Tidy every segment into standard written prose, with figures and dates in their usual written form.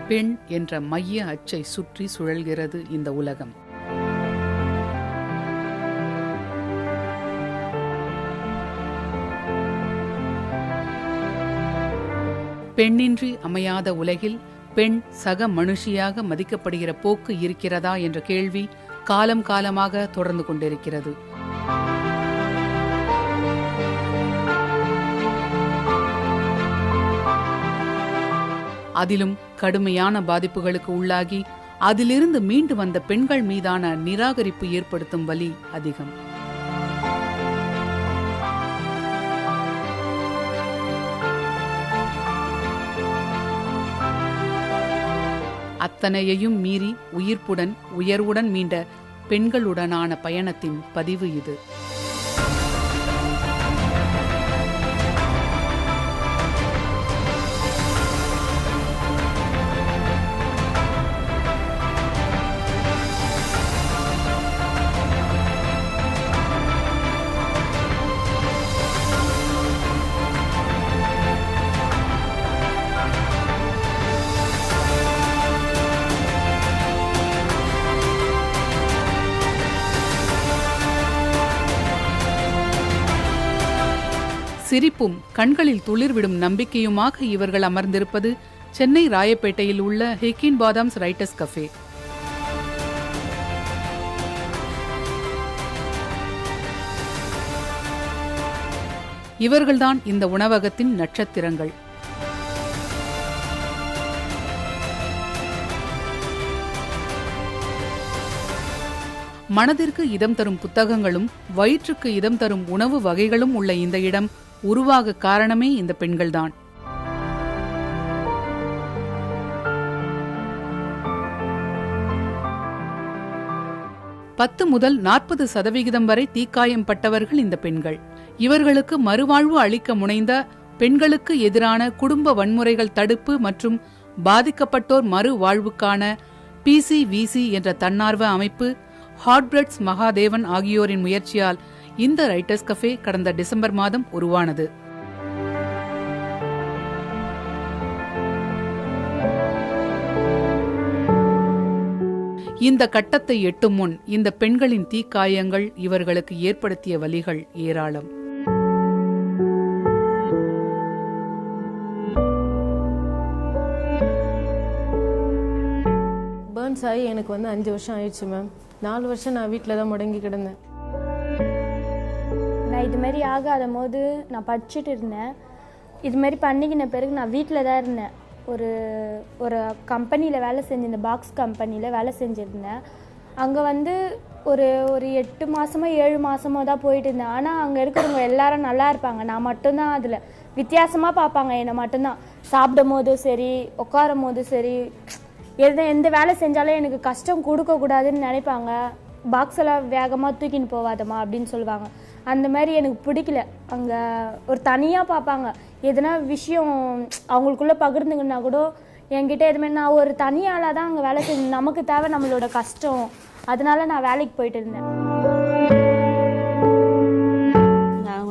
பெண் என்ற மைய அச்சை சுற்றி சுழல்கிறது இந்த உலகம். பெண்ணின்றி அமையாத உலகில் பெண் சக மனுஷியாக மதிக்கப்படுகிற போக்கு இருக்கிறதா என்ற கேள்வி காலம் காலமாக தொடர்ந்து கொண்டிருக்கிறது. அதிலும் கடுமையான பாதிப்புகளுக்கு உள்ளாகி அதிலிருந்து மீண்டு வந்த பெண்கள் மீதான நிராகரிப்பு ஏற்படுத்தும் வலி அதிகம். அத்தனையையும் மீறி உயிர்ப்புடன் உயர்வுடன் மீண்ட பெண்களுடனான பயணத்தின் பதிவு இது. சிரிப்பும் கண்களில் துளிர்விடும் நம்பிக்கையுமாக இவர்கள் அமர்ந்திருப்பது சென்னை ராயப்பேட்டையில் உள்ள ஹெக்கின் பாதாம்ஸ் ரைட்டர்ஸ் கஃபே. இவர்கள்தான் இந்த உணவகத்தின் நட்சத்திரங்கள். மனதிற்கு இதம் தரும் புத்தகங்களும் வயிற்றுக்கு இதம் தரும் உணவு வகைகளும் உள்ள இந்த இடம் உருவாக காரணமே இந்த பெண்கள்தான். பத்து முதல் 40% வரை தீக்காயம் பட்டவர்கள் இந்த பெண்கள். இவர்களுக்கு மறுவாழ்வு அளிக்க முனைந்த பெண்களுக்கு எதிரான குடும்ப வன்முறைகள் தடுப்பு மற்றும் பாதிக்கப்பட்டோர் மறு வாழ்வுக்கான PCVC என்ற தன்னார்வ அமைப்பு, ஹார்ட்பிரட்ஸ் மகாதேவன் ஆகியோரின் முயற்சியால் இந்த ரைட்டர்ஸ் கஃபே கடந்த டிசம்பர் மாதம் உருவானது. இந்த கட்டத்தை எட்டும் முன் இந்த பெண்களின் தீக்காயங்கள் இவர்களுக்கு ஏற்படுத்திய வலிகள் ஏராளம். பர்ன்ஸ் ஆகி எனக்கு 5 வருஷம் ஆயிடுச்சு மேம். 4 வருஷம் நான் வீட்டில் தான் முடங்கி கிடந்தேன். நான் இதுமாரி ஆகாத போது நான் படிச்சுட்டு இருந்தேன். இதுமாரி பண்ணிக்கின பிறகு நான் வீட்டில் தான் இருந்தேன். ஒரு கம்பெனியில் வேலை செஞ்சிருந்தேன், பாக்ஸ் கம்பெனியில் வேலை செஞ்சுருந்தேன். அங்கே ஒரு 8 மாதமோ 7 மாதமோ தான் போயிட்டு இருந்தேன். ஆனால் அங்கே இருக்கிறவங்க எல்லாரும் நல்லா இருப்பாங்க. நான் மட்டும்தான் அதில் வித்தியாசமாக பார்ப்பாங்க என்னை மட்டும்தான். சாப்பிடும் போதும் சரி, உட்காரும் போதும் சரி, எந்த வேலை செஞ்சாலும் எனக்கு கஷ்டம் கொடுக்கக்கூடாதுன்னு நினைப்பாங்க. பாக்ஸ் எல்லாம் வேகமாக தூக்கின்னு போவாதம்மா அப்படின்னு சொல்லுவாங்க. அந்த மாதிரி எனக்கு பிடிக்கல. அங்கே ஒரு தனியாக பார்ப்பாங்க. எதனா விஷயம் அவங்களுக்குள்ளே பகிர்ந்துங்கன்னா கூட என்கிட்ட எதுவுமே, நான் ஒரு தனியாளாக தான் அங்கே வேலை செஞ்சேன். நமக்கு தேவை நம்மளோட கஷ்டம். அதனால நான் வேலைக்கு போயிட்டு இருந்தேன். நான்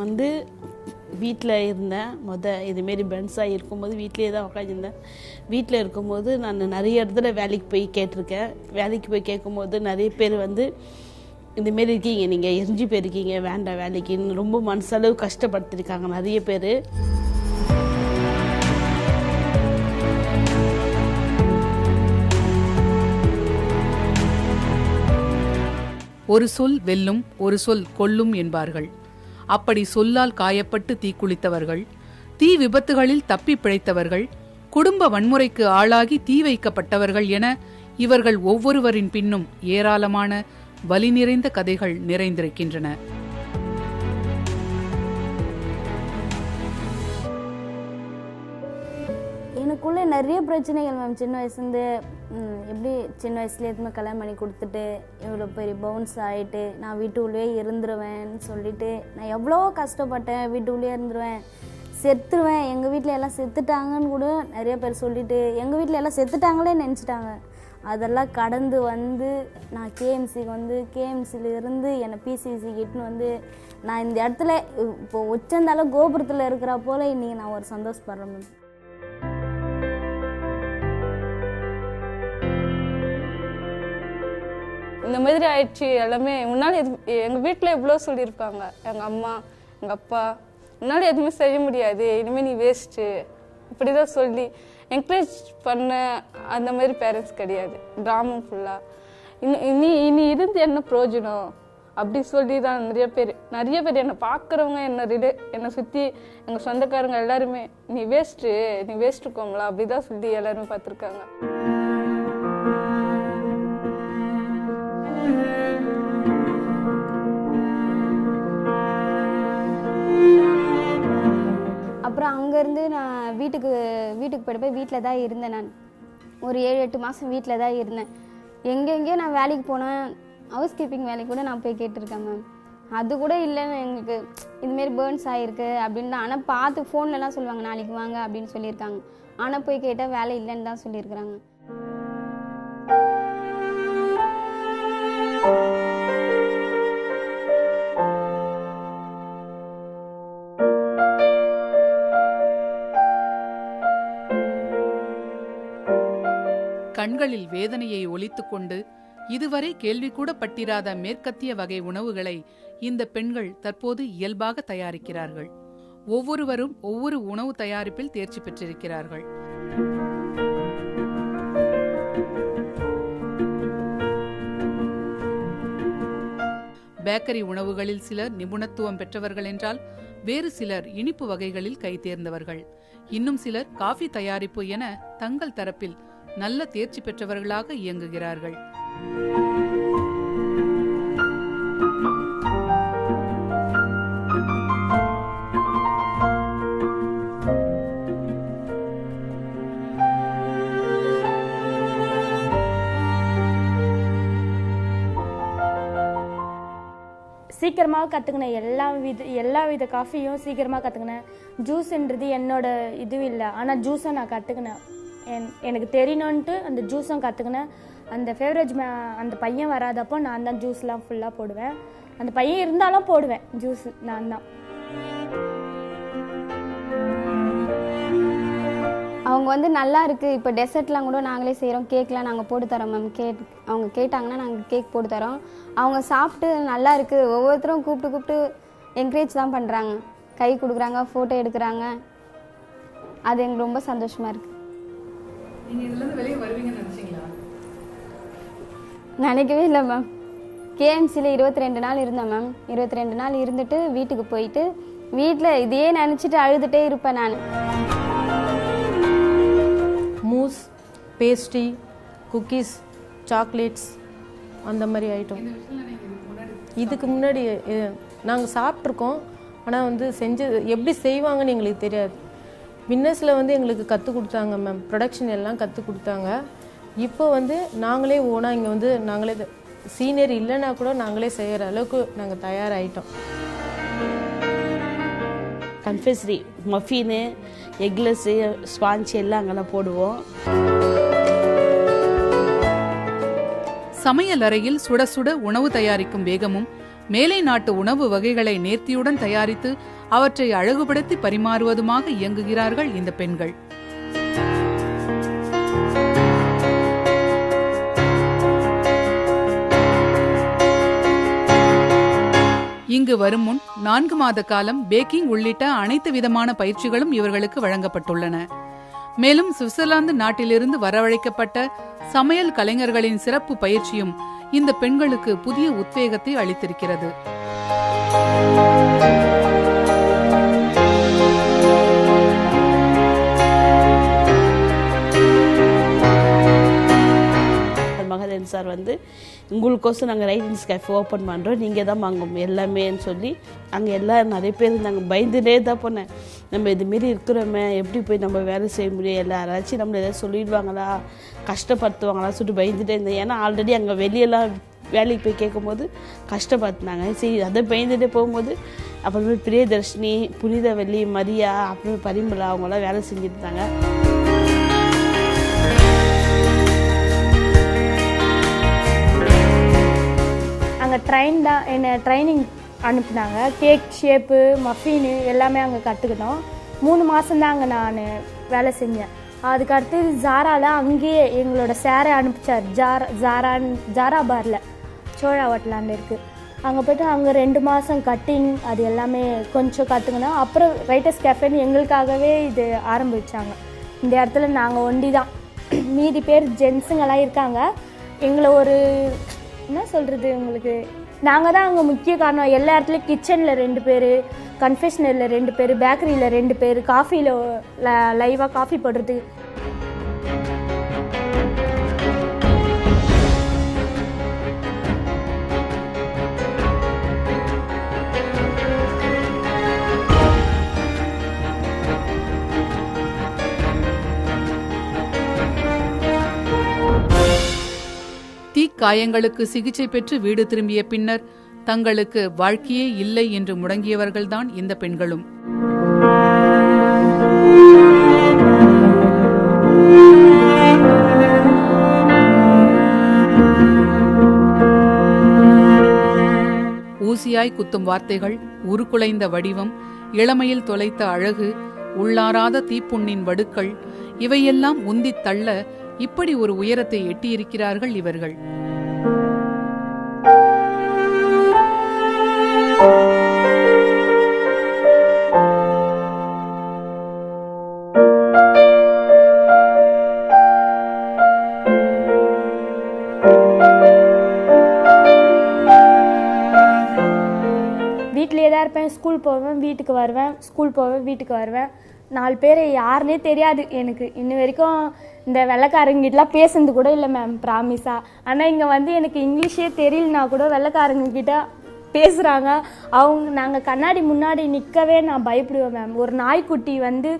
வீட்டில் இருந்தேன். இதுமாரி பென்ஸாக இருக்கும்போது வீட்லேயே தான் உட்காந்துருந்தேன். வீட்டில் இருக்கும்போது நான் நிறைய இடத்துல வேலைக்கு போய் கேட்டிருக்கேன். வேலைக்கு போய் கேட்கும்போது நிறைய பேர் இந்தமாரி இருக்கீங்க, நீங்கள் எரிஞ்சு போயிருக்கீங்க, வேண்டாம் வேலைக்குன்னு ரொம்ப மனசளவு கஷ்டப்படுத்திருக்காங்க நிறைய பேர். ஒரு சொல் வெல்லும், ஒரு சொல் கொல்லும் என்பார்கள். அப்படி சொல்லால் காயப்பட்டு தீக்குளித்தவர்கள், தீ விபத்துகளில் தப்பி பிழைத்தவர்கள், குடும்ப வன்முறைக்கு ஆளாகி தீ வைக்கப்பட்டவர்கள் என இவர்கள் ஒவ்வொருவரின் பின்னும் ஏராளமான வலி நிறைந்த கதைகள் நிறைந்திருக்கின்றன. எனக்குள்ளே நிறைய பிரச்சனைகள் மேம். சின்ன வயசுலேருந்து எப்படி சின்ன வயசுலேருந்து கல்யாணம் பண்ணி கொடுத்துட்டு இவ்வளோ பெரிய பவுன்ஸ் ஆகிட்டு நான் வீட்டுக்குள்ளேயே இருந்துருவேன்னு சொல்லிட்டு நான் எவ்வளோ கஷ்டப்பட்டேன். வீட்டுக்குள்ளேயே இருந்துருவேன், செத்துருவேன், எங்கள் வீட்டில் எல்லாம் செத்துட்டாங்கன்னு கூட நிறைய பேர் சொல்லிட்டு எங்கள் வீட்டில் எல்லாம் செத்துட்டாங்களே நினச்சிட்டாங்க. அதெல்லாம் கடந்து நான் கேஎம்சிக்கு கேஎம்சியில் இருந்து என்னை பிசிசி கிட்டுன்னு நான் இந்த இடத்துல இப்போ உச்சந்தாலும் கோபுரத்தில் இருக்கிற போல் இன்றைக்கி நான் ஒரு சந்தோஷப்படுறேன் மேம். இந்த மாதிரி ஆயிடுச்சு எல்லாமே. முன்னால் எங்கள் வீட்டில் எவ்வளோ சொல்லியிருப்பாங்க, எங்கள் அம்மா எங்கள் அப்பா, முன்னால் எதுவுமே செய்ய முடியாது, இனிமேல் நீ வேஸ்ட்டு இப்படி தான் சொல்லி என்கரேஜ் பண்ண அந்த மாதிரி பேரண்ட்ஸ் கிடையாது. கிராமம் ஃபுல்லாக இனி இருந்து என்ன பிரயோஜனம் அப்படி சொல்லி தான் நிறைய பேர் என்னை பார்க்குறவங்க, என்னை சுற்றி எங்கள் சொந்தக்காரங்க எல்லாருமே நீ வேஸ்ட்டு கோமலா அப்படி தான் சொல்லி எல்லாருமே பார்த்துருக்காங்க. அப்புறம் அங்கேருந்து நான் வீட்டுக்கு போய் வீட்டில் தான் இருந்தேன். நான் ஒரு 7-8 மாதம் வீட்டில் தான் இருந்தேன். எங்கெங்கேயோ நான் வேலைக்கு போனேன், ஹவுஸ் கீப்பிங் வேலைக்கு கூட நான் போய் கேட்டிருக்கேன் மேம். அது கூட இல்லைன்னு எங்களுக்கு இதுமாரி பேர்ன்ஸ் ஆகிருக்கு அப்படின்னு தான். ஆனால் பார்த்து ஃபோன்லலாம் சொல்லுவாங்க நாளைக்கு வாங்க அப்படின்னு சொல்லியிருக்காங்க. ஆனால் போய் கேட்டால் வேலை இல்லைன்னு தான் சொல்லியிருக்கிறாங்க. கண்களில் வேதனையை ஒலித்துக் கொண்டு இதுவரை கேள்வி கூட பட்டிராத மேற்கத்திய வகை உணவுகளை இந்த பெண்கள் தற்போது இயல்பாக தயாரிக்கிறார்கள். ஒவ்வொருவரும் ஒவ்வொரு உணவு தயாரிப்பில் தேர்ச்சி பெற்றிருக்கிறார்கள். பேக்கரி உணவுகளில் சிலர் நிபுணத்துவம் பெற்றவர்கள் என்றால் வேறு சிலர் இனிப்பு வகைகளில் கை தேர்ந்தவர்கள். இன்னும் சிலர் காஃபி தயாரிப்பு என தங்கள் தரப்பில் நல்ல தேர்ச்சி பெற்றவர்களாக இயங்குகிறார்கள். சீக்கிரமாக கற்றுக்கினேன். எல்லா வித காஃபியும் சீக்கிரமாக கற்றுக்கினேன். ஜூஸ்ன்றது என்னோட இது இல்லை, ஆனால் ஜூஸை நான் கற்றுக்கினேன். எனக்கு தெரியணுன்ட்டு அந்த ஜூஸும் கற்றுக்கினேன். அந்த ஃபேவரேஜ் அந்த பையன் வராதப்போ நான் தான் ஜூஸ்லாம் ஃபுல்லாக போடுவேன். அந்த பையன் இருந்தாலும் போடுவேன் ஜூஸ் நான் தான். அவங்க வந்து நல்லா இருக்குது. இப்போ டெசர்ட்லாம் கூட நாங்களே செய்கிறோம், கேக்லாம் நாங்கள் போட்டு தரோம் மேம். அவங்க கேட்டாங்கன்னா நாங்கள் கேக் போட்டு தரோம். அவங்க சாப்பிட்டு நல்லா இருக்குது, ஒவ்வொருத்தரும் கூப்பிட்டு என்கரேஜ் தான் பண்ணுறாங்க, கை கொடுக்குறாங்க, ஃபோட்டோ எடுக்கிறாங்க. அது எங்களுக்கு ரொம்ப சந்தோஷமாக இருக்குது. நினைக்கவே இல்லை மேம். கேஎம்சியில் 22 நாள் இருந்தேன் மேம். 22 நாள் இருந்துட்டு வீட்டுக்கு போயிட்டு வீட்டில் இதையே நினச்சிட்டு அழுதுகிட்டே இருப்பேன் நான். மூஸ், பேஸ்ட்ரி, குக்கீஸ், சாக்லேட்ஸ் அந்த மாதிரி ஐட்டம் இதுக்கு முன்னாடி நாங்கள் சாப்பிட்ருக்கோம். ஆனால் வந்து எப்படி செய்வாங்கன்னு எங்களுக்கு தெரியாது. பின்னஸில் வந்து எங்களுக்கு கற்றுக் கொடுத்தாங்க மேம், ப்ரொடக்ஷன் எல்லாம் கற்றுக் கொடுத்தாங்க. இப்போ வந்து நாங்களே ஓனாக இங்கே வந்து நாங்களே சீனியர் இல்லைன்னா கூட நாங்களே செய்கிற அளவுக்கு நாங்கள் தயாராகிட்டோம். கன்ஃபெசரி, மஃபின்னு, எக்லெஸ்ஸு, ஸ்பாஞ்ச் எல்லாம் அங்கெல்லாம் போடுவோம். சமையல் அறையில் சுட சுட உணவு தயாரிக்கும் வேகமும் மேலை நாட்டு உணவு வகைகளை நேர்த்தியுடன் தயாரித்து அவற்றை அழகுபடுத்தி பரிமாறுவதுமாக இயங்குகிறார்கள் இந்த பெண்கள். இங்கு வரும் முன் 4 மாத காலம் பேக்கிங் உள்ளிட்ட அனைத்து விதமான பயிற்சிகளும் இவர்களுக்கு வழங்கப்பட்டுள்ளன. மேலும் சுவிட்சர்லாந்து நாட்டிலிருந்து வரவழைக்கப்பட்ட சமையல் கலைஞர்களின் சிறப்பு பயிற்சியும் இந்த பெண்களுக்கு புதிய உத்வேகத்தை அளித்திருக்கிறது. மகதேவன் சார் வந்து உங்களுக்கோசம் நாங்கள் ரைட்டிங்ஸ் கேஃபே ஓப்பன் பண்ணுறோம், நீங்கள் தான் வாங்கும் எல்லாமேன்னு சொல்லி அங்கே எல்லாம் நிறைய பேர் இருந்தாங்க. பயந்துட்டே தான் போனேன், நம்ம இதுமாரி இருக்கிறோமே எப்படி போய் நம்ம வேலை செய்ய முடியும், எல்லாராச்சும் நம்மளை எதாவது சொல்லிடுவாங்களா, கஷ்டப்படுத்துவாங்களா சொல்லிட்டு பயந்துட்டே இருந்தேன். ஏன்னா ஆல்ரெடி அங்கே வெளியெல்லாம் வேலைக்கு போய் கேட்கும்போது கஷ்டப்படுத்தினாங்க. சரி அதை பயந்துட்டே போகும்போது அப்புறமே பிரியதர்ஷினி, புனிதவல்லி, மரியா, அப்புறமே பரிமளா அவங்களாம் வேலை செஞ்சுட்டு இருந்தாங்க. அங்கே என்னை ட்ரைனிங் அனுப்புனாங்க. கேக் ஷேப்பு, மஃபின்னு எல்லாமே அங்கே கற்றுக்கிட்டோம். 3 மாதம்தான் அங்கே நான் வேலை செஞ்சேன். அதுக்கடுத்து ஜாராவில் அங்கேயே எங்களோட சேரை அனுப்பிச்சார், ஜாரா பாரில். சோழா ஹோட்டலாண்டு இருக்குது. அங்கே போய்ட்டு அங்கே 2 மாதம் கட்டிங் அது எல்லாமே கொஞ்சம் கற்றுக்கினா அப்புறம் ரைட்டர்ஸ் கேஃபேன்னு எங்களுக்காகவே இது ஆரம்பித்தாங்க. இந்த இடத்துல நாங்கள் ஒண்டி தான், மீதி பேர் ஜென்ஸுங்கெல்லாம் இருக்காங்க. எங்களை ஒரு என்ன சொல்கிறது உங்களுக்கு, நாங்கள் தான் அங்கே முக்கிய காரணம். எல்லா இடத்துலையும் கிச்சனில் 2 பேர், கன்ஃபெஷனரியில் 2 பேர், பேக்கரியில் 2 பேர், காஃபியில் லைவாக காஃபி போடுறதுக்கு. தீக்காயங்களுக்கு சிகிச்சை பெற்று வீடு திரும்பிய பின்னர் தங்களுக்கு வாழ்க்கையே இல்லை என்று முடங்கியவர்கள்தான் இந்த பெண்களும். ஊசியாய் குத்தும் வார்த்தைகள், உருக்குலைந்த வடிவம், இளமையில் தொலைத்த அழகு, உள்ளாராத தீப்புண்ணின் வடுக்கள், இவையெல்லாம் உந்தித் தள்ள இப்படி ஒரு உயரத்தை எட்டியிருக்கிறார்கள் இவர்கள். வீட்டிலே தான் இருப்பேன், ஸ்கூல் போவேன், வீட்டுக்கு வருவேன், ஸ்கூல் போவேன், வீட்டுக்கு வருவேன். 4 பேர் யாருன்னே தெரியாது எனக்கு. இன்ன வரைக்கும் இந்த வெள்ளைக்காரங்கிட்டலாம் பேசுனது கூட இல்லை மேம், ப்ராமிஸாக. ஆனால் இங்கே வந்து எனக்கு இங்கிலீஷே தெரியலனா கூட வெள்ளைக்காரங்கிட்ட பேசுகிறாங்க. நாங்கள் கண்ணாடி முன்னாடி நிற்கவே நான் பயப்படுவேன் மேம். ஒரு நாய்க்குட்டி வந்து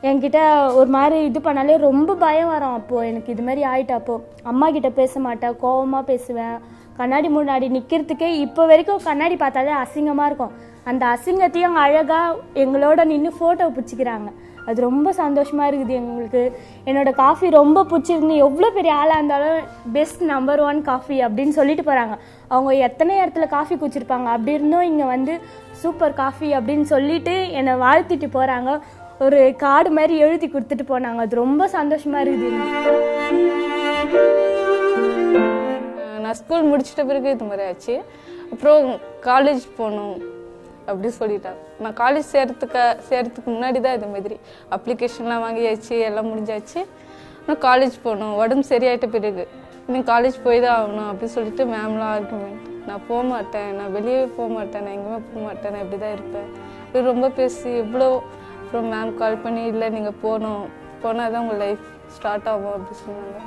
என்கிட்ட ஒரு மாதிரி இது பண்ணாலே ரொம்ப பயம் வரும். அப்போது எனக்கு இது மாதிரி ஆகிட்டு, அப்போது அம்மா கிட்ட பேச மாட்டேன், கோவமாக பேசுவேன். கண்ணாடி முன்னாடி நிற்கிறதுக்கே இப்போ வரைக்கும் கண்ணாடி பார்த்தாலே அசிங்கமாக இருக்கும். அந்த அசிங்கத்தையும் அழகாக எங்களோட நின்று ஃபோட்டோ பிடிச்சிக்கிறாங்க. அது ரொம்ப சந்தோஷமாக இருக்குது எங்களுக்கு. என்னோடய காஃபி ரொம்ப பிடிச்சிருந்து, எவ்வளோ பெரிய ஆளாக இருந்தாலும் பெஸ்ட் நம்பர் 1 காஃபி அப்படின்னு சொல்லிட்டு போகிறாங்க. அவங்க எத்தனை இடத்துல காஃபி குடிச்சிருப்பாங்க, அப்படி இருந்தும் இங்கே வந்து சூப்பர் காஃபி அப்படின்னு சொல்லிட்டு என்னை வாழ்த்திட்டு போகிறாங்க. ஒரு கார்டு மாதிரி எழுதி கொடுத்துட்டு போனாங்க. அது ரொம்ப சந்தோஷமாக இருக்குது. நான் ஸ்கூல் முடிச்சிட்ட பிறகு இது மாதிரி ஆச்சு. அப்புறம் காலேஜ் போகணும் அப்படி சொல்லிட்டாங்க. நான் காலேஜ் சேர்றதுக்கு முன்னாடி தான் இது மாதிரி அப்ளிகேஷன்லாம் வாங்கியாச்சு, எல்லாம் முடிஞ்சாச்சு. நான் காலேஜ் போகணும், உடம்பு சரியாயிட்ட பிறகு நீ காலேஜ் போய் தான் ஆகணும் அப்படின்னு சொல்லிட்டு மேம்லாம் ஆர்குமெண்ட். நான் போக மாட்டேன், நான் வெளியே போக மாட்டேன், நான் எங்கேயுமே போக மாட்டேன், நான் இப்படி தான் இருப்பேன். இது ரொம்ப பேசி இவ்வளோ. அப்புறம் மேம் கால் பண்ணி, இல்லை நீங்கள் போனால் தான் உங்கள் லைஃப் ஸ்டார்ட் ஆகும் அப்படி சொன்னாங்க.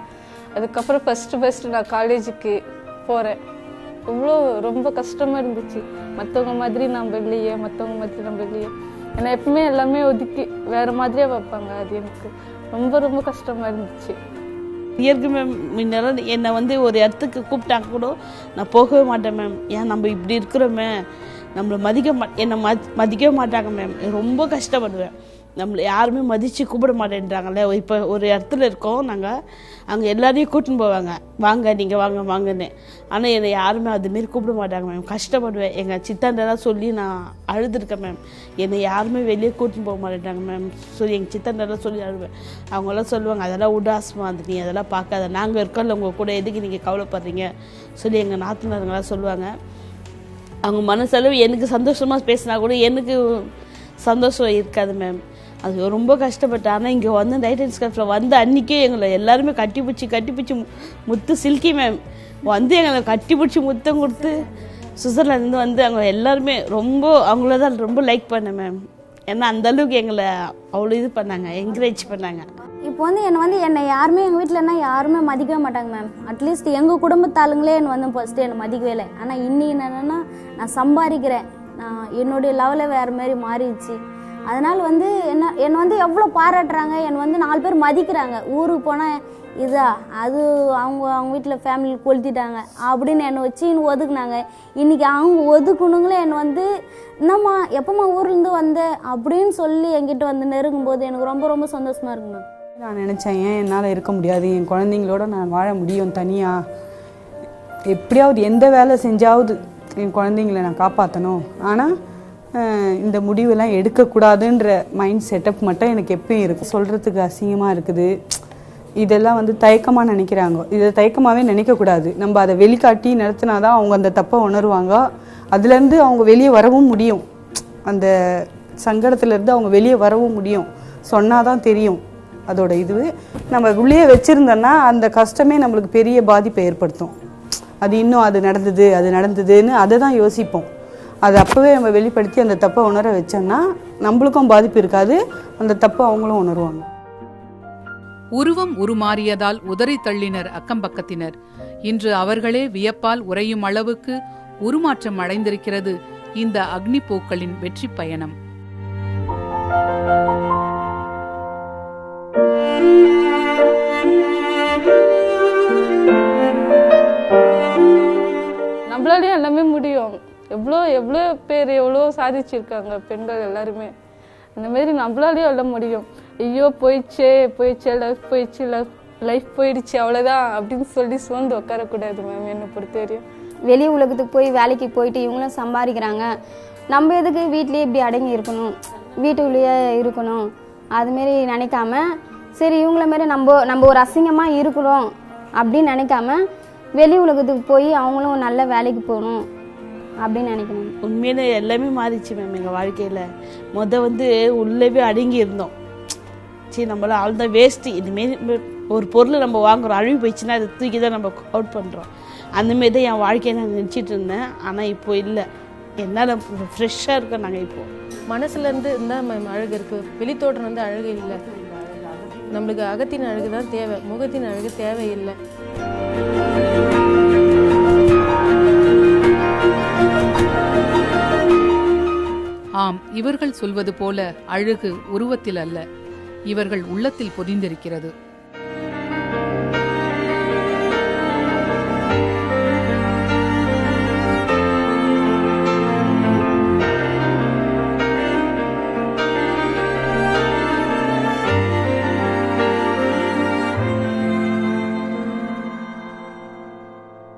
அதுக்கப்புறம் ஃபஸ்ட்டு நான் காலேஜுக்கு போகிறேன். இவ்வளோ ரொம்ப கஷ்டமாக இருந்துச்சு. மற்றவங்க மாதிரி நம்ம இல்லையே, ஏன்னா எப்பவுமே எல்லாமே ஒதுக்கி வேறு மாதிரியே வைப்பாங்க. அது எனக்கு ரொம்ப ரொம்ப கஷ்டமாக இருந்துச்சு. இயற்கை மேம் முன்னெல்லாம் என்னை வந்து ஒரு இடத்துக்கு கூப்பிட்டாங்க கூட நான் போகவே மாட்டேன் மேம். ஏன் நம்ம இப்படி இருக்கிறோமே, நம்மளை என்னை மதிக்கவே மாட்டாங்க மேம். ரொம்ப கஷ்டப்படுவேன். நம்மளை யாருமே மதித்து கூப்பிட மாட்டேன்றாங்கல்ல. இப்போ ஒரு இடத்துல இருக்கோம் நாங்கள், அங்கே எல்லாரையும் கூட்டின்னு போவாங்க, வாங்க நீங்கள் வாங்கன்னு. ஆனால் என்னை யாருமே அதுமாரி கூப்பிட மாட்டாங்க மேம். கஷ்டப்படுவேன். எங்கள் சித்தாண்டெல்லாம் சொல்லி நான் அழுதுருக்கேன் மேம். என்னை யாருமே வெளியே கூட்டின்னு போக மாட்டேன்றாங்க மேம். சொல்லி எங்கள் சித்தாண்டெல்லாம் சொல்லி அழுவேன். அவங்களாம் சொல்லுவாங்க, அதெல்லாம் உடாசமாக வந்து நீ அதெல்லாம் பார்க்காத, நாங்கள் இருக்கோம்ல உங்கள் கூட, எதுக்கு நீங்கள் கவலைப்படுறீங்க சொல்லி எங்கள் நாத்தனாருங்களாம் சொல்லுவாங்க. அவங்க மனசளவு எனக்கு சந்தோஷமாக பேசினா கூட எனக்கு சந்தோஷம் இருக்காது மேம். அது ரொம்ப கஷ்டப்பட்டேன். ஆனால் இங்கே வந்து ரைட்டர்ஸ் கேஃபில் வந்து அன்றைக்கே எங்களை எல்லாருமே கட்டிப்பிடிச்சி முத்து சில்கி மேம் வந்து எங்களை கட்டிப்பிடிச்சி முத்தம் கொடுத்து சுவிட்சர்லாந்து வந்து அவங்க எல்லாருமே ரொம்ப அவங்கள தான் ரொம்ப லைக் பண்ணேன் மேம். ஏன்னா அந்தளவுக்கு எங்களை அவ்வளோ இது பண்ணாங்க, என்கரேஜ் பண்ணாங்க. இப்போ வந்து என்னை யாருமே எங்கள் வீட்டிலன்னா யாருமே மதிக்கவே மாட்டாங்க மேம். அட்லீஸ்ட் எங்கள் குடும்பத்தாளுங்களே என்னை வந்து ஃபஸ்ட்டு என்னை மதிக்கவே இல்லை. ஆனால் இன்னைக்கு என்னென்னா நான் சம்பாதிக்கிறேன், நான் என்னுடைய லெவலில் வேறு மாதிரி மாறிடுச்சு. அதனால் வந்து என்னை வந்து எவ்வளோ பாராட்டுறாங்க, என்னை வந்து 4 பேர் மதிக்கிறாங்க. ஊருக்கு போனால் அது அவங்க வீட்டில் ஃபேமிலி கொளுத்திட்டாங்க அப்படின்னு என்னை வச்சு இன்னும் ஒதுக்குனாங்க. இன்றைக்கி அவங்க ஒதுக்குணுங்களே என்னை வந்து என்னம்மா எப்போம்மா ஊர்லேருந்து வந்த அப்படின்னு சொல்லி என்கிட்ட வந்து நெருங்கும்போது எனக்கு ரொம்ப ரொம்ப சந்தோஷமாக இருக்குங்க. நான் நினச்சேன், ஏன் என்னால் இருக்க முடியாது, என் குழந்தைங்களோட நான் வாழ முடியும் தனியாக, எப்படியாவது எந்த வேலை செஞ்சாவது என் குழந்தைங்கள நான் காப்பாற்றணும். ஆனால் இந்த முடிவெல்லாம் எடுக்கக்கூடாதுன்ற மைண்ட் செட்டப் மட்டும் எனக்கு எப்பயும் இருக்குது. சொல்கிறதுக்கு அசிங்கமாக இருக்குது. இதெல்லாம் வந்து தயக்கமாக நினைக்கிறாங்க. இதை தயக்கமாகவே நினைக்கக்கூடாது. நம்ம அதை வெளிக்காட்டி நடத்தினாதான் அவங்க அந்த தப்பை உணருவாங்க. அதுலேருந்து அவங்க வெளியே வரவும் முடியும். அந்த சங்கடத்துலேருந்து அவங்க வெளியே வரவும் முடியும். சொன்னாதான் தெரியும் அதோட இது. நம்ம உள்ளே வச்சுருந்தோன்னா அந்த கஷ்டமே நம்மளுக்கு பெரிய பாதிப்பை ஏற்படுத்தும். அது இன்னும் அது நடந்ததுன்னு அதை தான் யோசிப்போம். அது அப்போவே நம்ம வெளிப்படுத்தி அந்த தப்பை உணர வச்சோம்னா நம்மளுக்கும் பாதிப்பு இருக்காது, அந்த தப்பை அவங்களும் உணருவாங்க. உருவம் உருமாறியதால் உதறி தள்ளினர் அக்கம்பக்கத்தினர். இன்று அவர்களே வியப்பால் உறையும் அளவுக்கு உருமாற்றம் அடைந்திருக்கிறது இந்த அக்னி பூக்களின் வெற்றி பயணம். நம்மளாலேயும் எல்லாமே முடியும். எவ்வளோ பேர் எவ்வளோ சாதிச்சிருக்காங்க பெண்கள் எல்லாருமே. அந்த மாதிரி நம்மளாலேயும் எல்லாம் முடியும். ஐயோ போயிடுச்சே லைஃப் போயிடுச்சு அவ்வளோதான் அப்படின்னு சொல்லி சோர்ந்து உட்காரக்கூடாது மேம். என்னை பொறுத்த வரையும் வெளி உலகத்துக்கு போய் வேலைக்கு போயிட்டு இவங்களும் சம்பாதிக்கிறாங்க, நம்ம எதுக்கு வீட்லேயே இப்படி அடங்கி இருக்கணும், வீட்டுக்குள்ளேயே இருக்கணும் அதுமாரி நினைக்காம, சரி இவங்கள மாரி நம்ம ஒரு அசிங்கமாக இருக்கணும் அப்படின்னு நினைக்காம வெளி உலகத்துக்கு போய் அவங்களும் நல்ல வேலைக்கு போகணும் அப்படின்னு நினைக்கணும். உண்மையிலே எல்லாமே மாறிச்சு மேம் எங்கள் வாழ்க்கையில். வந்து உள்ளவே அடங்கி இருந்தோம். சரி நம்மளால அவ்வளோதான் வேஸ்ட்டு, இதுமாரி ஒரு பொருள் நம்ம வாங்குறோம், அழுவி போயிடுச்சுன்னா அதை தூக்கி தான் நம்ம அவுட் பண்ணுறோம். அந்தமாரி தான் என் வாழ்க்கையை நான் நினச்சிட்டு இருந்தேன். ஆனால் இப்போ இல்லை, என்னால் ஃப்ரெஷ்ஷாக இருக்கோம். நாங்கள் இப்போ மனசுலேருந்து இருந்தால் அழகு இருக்குது, வெளித்தோற்றம் வந்து அழகு இல்லை. நம்மளுக்கு அகத்தின் அழகு தான் தேவை, முகத்தின் அழகு தேவையில்லை. ஆம், இவர்கள் சொல்வது போல அழகு உருவத்தில் அல்ல, இவர்கள் உள்ளத்தில் பொதிந்திருக்கிறது.